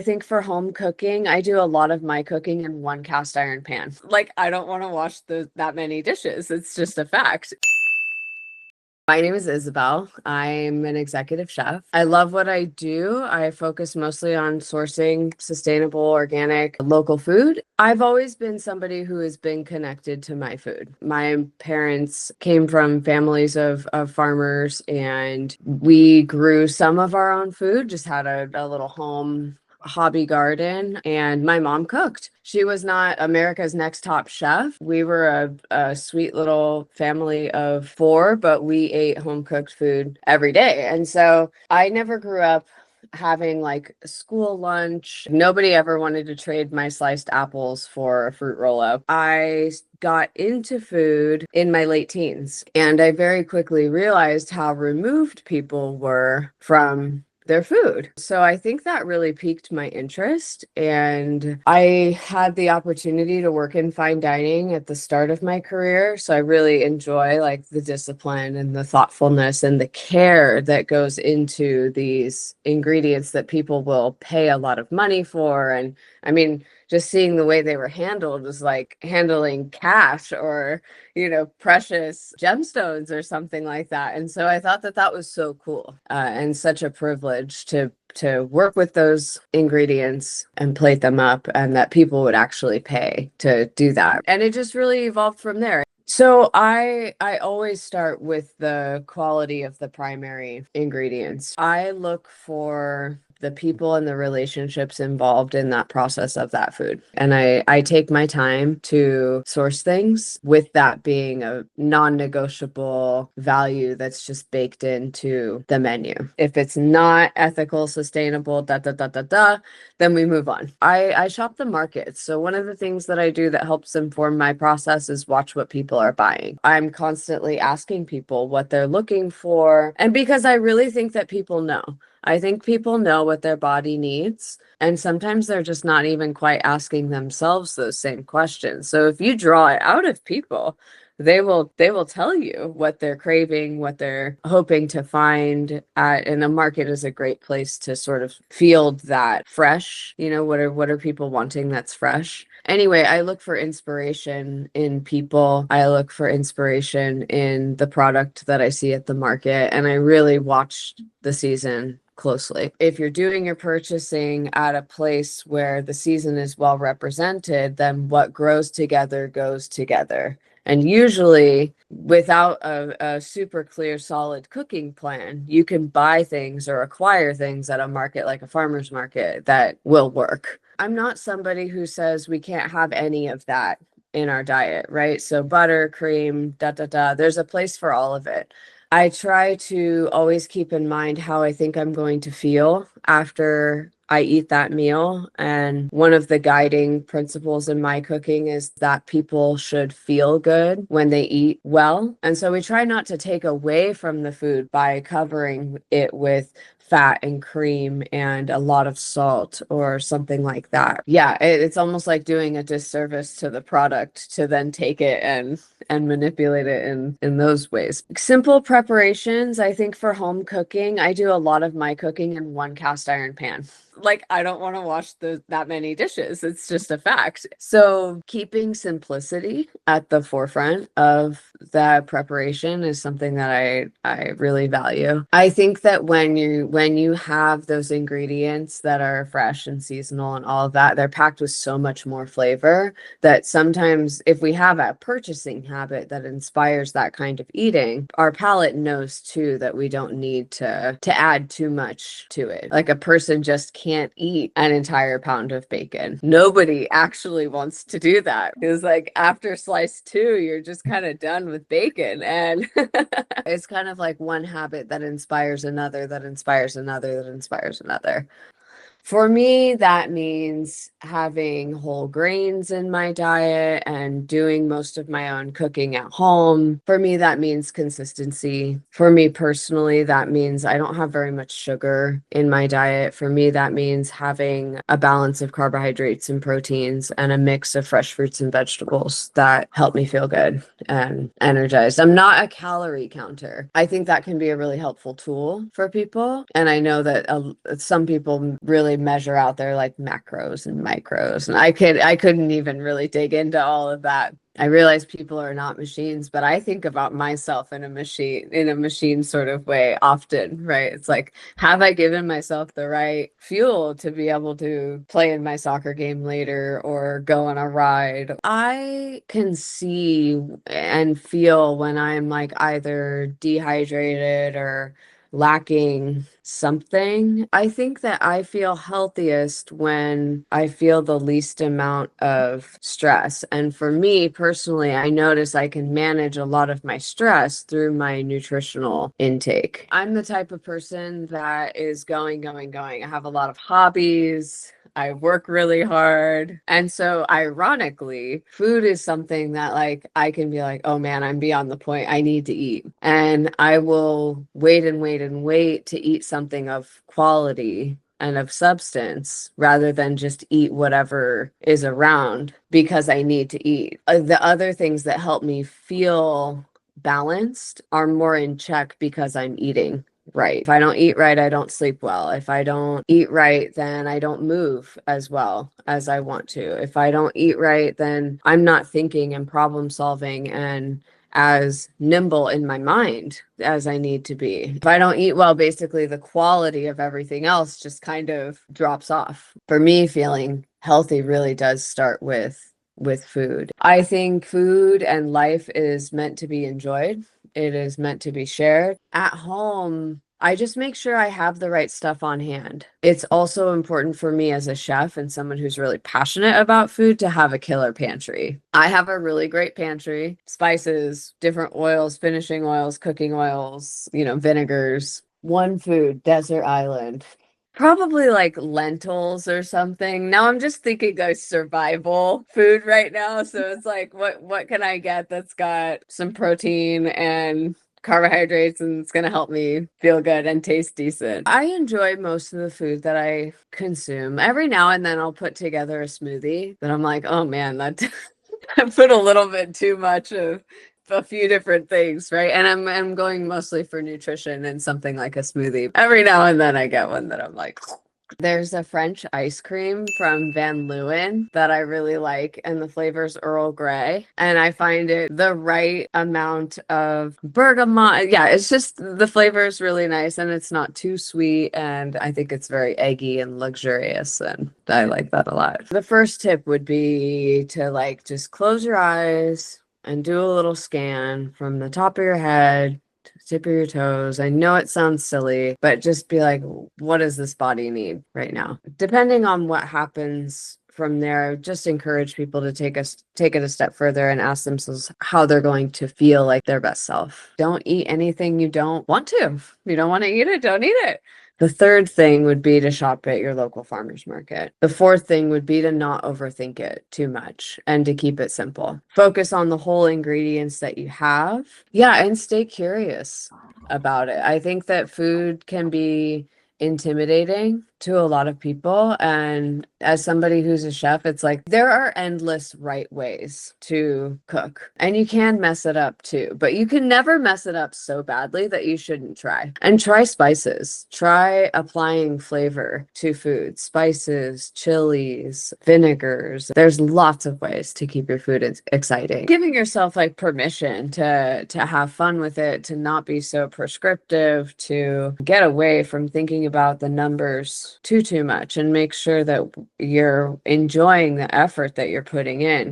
I think for home cooking, I do a lot of my cooking in one cast iron pan. Like, I don't want to wash that many dishes. It's just a fact. My name is Isabelle. I'm an executive chef. I love what I do. I focus mostly on sourcing sustainable, organic, local food. I've always been somebody who has been connected to my food. My parents came from families of farmers, and we grew some of our own food, just had a little home hobby garden, and my mom cooked. She was not America's Next Top Chef. We were a sweet little family of four, but we ate home cooked food every day. And so I never grew up having like school lunch. Nobody ever wanted to trade my sliced apples for a fruit roll up. I got into food in my late teens, and I very quickly realized how removed people were from their food. So I think that really piqued my interest. And I had the opportunity to work in fine dining at the start of my career. So I really enjoy like the discipline and the thoughtfulness and the care that goes into these ingredients that people will pay a lot of money for. And I mean, just seeing the way they were handled was like handling cash or, precious gemstones or something like that. And so I thought that that was so cool, and such a privilege to work with those ingredients and plate them up, and that people would actually pay to do that. And it just really evolved from there. So I always start with the quality of the primary ingredients. I look for the people and the relationships involved in that process of that food. And I take my time to source things, with that being a non-negotiable value that's just baked into the menu. If it's not ethical, sustainable, then we move on. I shop the markets. So one of the things that I do that helps inform my process is watch what people are buying. I'm constantly asking people what they're looking for. And because I really think that people know. I think people know what their body needs, and sometimes they're just not even quite asking themselves those same questions. So if you draw it out of people, they will tell you what they're craving, what they're hoping to find at, and a market is a great place to sort of field that fresh, what are people wanting that's fresh. Anyway, I look for inspiration in people. I look for inspiration in the product that I see at the market, and I really watch the season closely. If you're doing your purchasing at a place where the season is well represented, then what grows together goes together. And usually, without a super clear, solid cooking plan, you can buy things or acquire things at a market like a farmer's market that will work. I'm not somebody who says we can't have any of that in our diet, right? So butter, cream, there's a place for all of it. I try to always keep in mind how I think I'm going to feel after I eat that meal. And one of the guiding principles in my cooking is that people should feel good when they eat well. And so we try not to take away from the food by covering it with fat and cream and a lot of salt or something like that. Yeah, it's almost like doing a disservice to the product to then take it and manipulate it in those ways. Simple preparations, I think for home cooking, I do a lot of my cooking in one cast iron pan. Like, I don't want to wash that many dishes. It's just a fact. So keeping simplicity at the forefront of the preparation is something that I really value. I think that when you have those ingredients that are fresh and seasonal and all of that, they're packed with so much more flavor that sometimes if we have a purchasing habit that inspires that kind of eating, our palate knows too that we don't need to add too much to it. Like, a person just can't eat an entire pound of bacon. Nobody actually wants to do that. It's like after slice two, you're just kind of done with bacon. And it's kind of like one habit that inspires another, that inspires another, that inspires another. For me, that means having whole grains in my diet and doing most of my own cooking at home. For me, that means consistency. For me personally, that means I don't have very much sugar in my diet. For me, that means having a balance of carbohydrates and proteins and a mix of fresh fruits and vegetables that help me feel good and energized. I'm not a calorie counter. I think that can be a really helpful tool for people. And I know that some people really really measure out their like macros and micros. And I couldn't even really dig into all of that. I realize people are not machines, but I think about myself in a machine sort of way often, right? It's like, have I given myself the right fuel to be able to play in my soccer game later or go on a ride? I can see and feel when I'm like either dehydrated or lacking something. I think that I feel healthiest when I feel the least amount of stress. And for me personally, I notice I can manage a lot of my stress through my nutritional intake. I'm the type of person that is going, going, going. I have a lot of hobbies. I work really hard. And so ironically, food is something that like I can be like, oh man, I'm beyond the point. I need to eat. And I will wait and wait and wait to eat something of quality and of substance rather than just eat whatever is around because I need to eat. The other things that help me feel balanced are more in check because I'm eating right. If I don't eat right, I don't sleep well. If I don't eat right, then I don't move as well as I want to. If I don't eat right, then I'm not thinking and problem solving and as nimble in my mind as I need to be. If I don't eat well, basically the quality of everything else just kind of drops off. For me, feeling healthy really does start with food. I think food and life is meant to be enjoyed. It is meant to be shared. At home, I just make sure I have the right stuff on hand. It's also important for me as a chef and someone who's really passionate about food to have a killer pantry. I have a really great pantry, spices, different oils, finishing oils, cooking oils, vinegars. One food, desert island. Probably like lentils or something. Now I'm just thinking of survival food right now. So it's like, what can I get that's got some protein and carbohydrates and it's gonna help me feel good and taste decent. I enjoy most of the food that I consume. Every now and then I'll put together a smoothie that I'm like, oh man, that I put a little bit too much of a few different things, right? And I'm going mostly for nutrition and something like a smoothie. Every now and then I get one that I'm like, there's a French ice cream from Van Leeuwen that I really like, and the flavor's Earl Grey. And I find it the right amount of bergamot. Yeah, it's just the flavor is really nice and it's not too sweet. And I think it's very eggy and luxurious. And I like that a lot. The first tip would be to like just close your eyes and do a little scan from the top of your head to the tip of your toes. I know it sounds silly, but just be like, what does this body need right now? Depending on what happens from there, just encourage people to take it a step further and ask themselves how they're going to feel like their best self. Don't eat anything you don't want to. If you don't want to eat it, don't eat it. The third thing would be to shop at your local farmer's market. The fourth thing would be to not overthink it too much and to keep it simple. Focus on the whole ingredients that you have. Yeah, and stay curious about it. I think that food can be intimidating to a lot of people. And as somebody who's a chef, it's like there are endless right ways to cook and you can mess it up too, but you can never mess it up so badly that you shouldn't try. And try spices. Try applying flavor to food, spices, chilies, vinegars. There's lots of ways to keep your food exciting. Giving yourself like permission to have fun with it, to not be so prescriptive, to get away from thinking about the numbers too much and make sure that you're enjoying the effort that you're putting in.